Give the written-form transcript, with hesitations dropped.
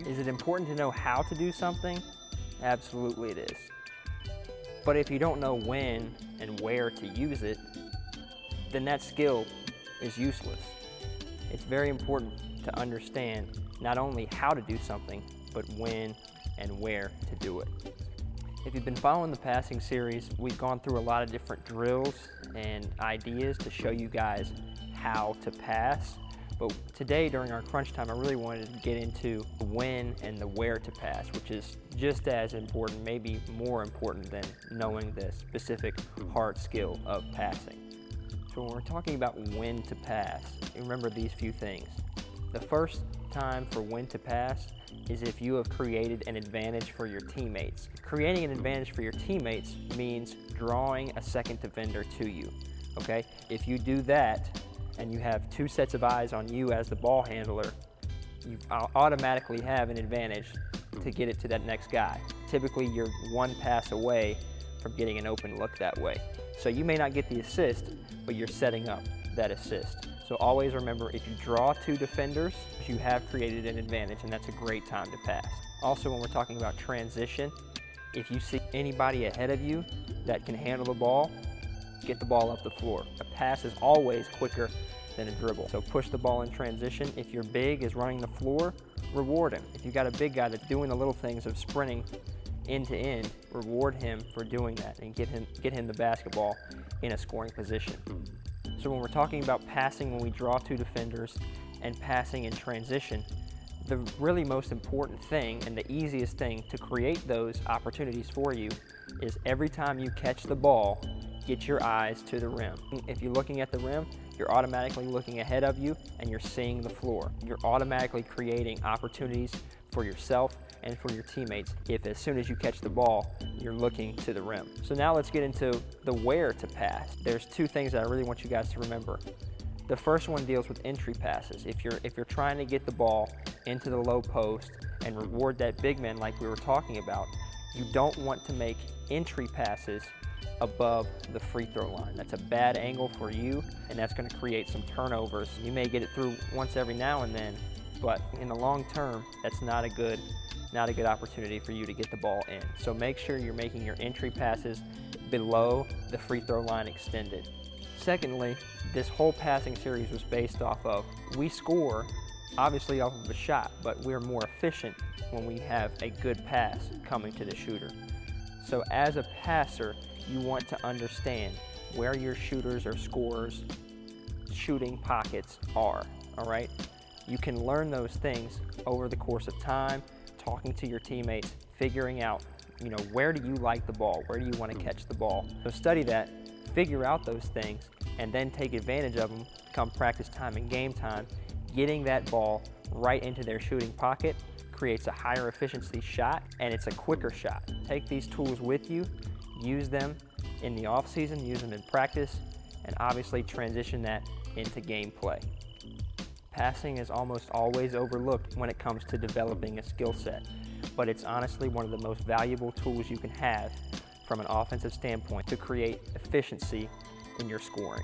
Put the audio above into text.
Is it important to know how to do something? Absolutely it is. But if you don't know when and where to use it, then that skill is useless. It's very important to understand not only how to do something, but when and where to do it. If you've been following the passing series, we've gone through a lot of different drills and ideas to show you guys how to pass. But today, during our crunch time, I really wanted to get into when and the where to pass, which is just as important, maybe more important than knowing the specific hard skill of passing. So when we're talking about when to pass, remember these few things. The first time for when to pass is if you have created an advantage for your teammates. Creating an advantage for your teammates means drawing a second defender to you, okay? If you do that and you have two sets of eyes on you as the ball handler, you automatically have an advantage to get it to that next guy. Typically, you're one pass away from getting an open look that way. So you may not get the assist, but you're setting up that assist. So always remember, if you draw two defenders, you have created an advantage, and that's a great time to pass. Also, when we're talking about transition, if you see anybody ahead of you that can handle the ball, get the ball up the floor. A pass is always quicker than a dribble. So push the ball in transition. If your big is running the floor, reward him. If you've got a big guy that's doing the little things of sprinting end to end, reward him for doing that and get him the basketball in a scoring position. So when we're talking about passing when we draw two defenders and passing in transition, the really most important thing and the easiest thing to create those opportunities for you is every time you catch the ball, get your eyes to the rim. If you're looking at the rim, you're automatically looking ahead of you and you're seeing the floor. You're automatically creating opportunities for yourself and for your teammates if as soon as you catch the ball, you're looking to the rim. So now let's get into the where to pass. There's two things that I really want you guys to remember. The first one deals with entry passes. If you're trying to get the ball into the low post and reward that big man like we were talking about, you don't want to make entry passes above the free throw line. That's a bad angle for you, and that's going to create some turnovers. You may get it through once every now and then, but in the long term, that's not a good opportunity for you to get the ball in. So make sure you're making your entry passes below the free throw line extended. Secondly, this whole passing series was based off of, we score obviously off of a shot, but we're more efficient when we have a good pass coming to the shooter. So as a passer, you want to understand where your shooters or scorers' shooting pockets are, all right? You can learn those things over the course of time, talking to your teammates, figuring out, where do you like the ball? Where do you want to catch the ball? So study that, figure out those things, and then take advantage of them come practice time and game time. Getting that ball right into their shooting pocket creates a higher efficiency shot, and it's a quicker shot. Take these tools with you, use them in the off season, use them in practice, and obviously transition that into gameplay. Passing is almost always overlooked when it comes to developing a skill set, but it's honestly one of the most valuable tools you can have from an offensive standpoint to create efficiency in your scoring.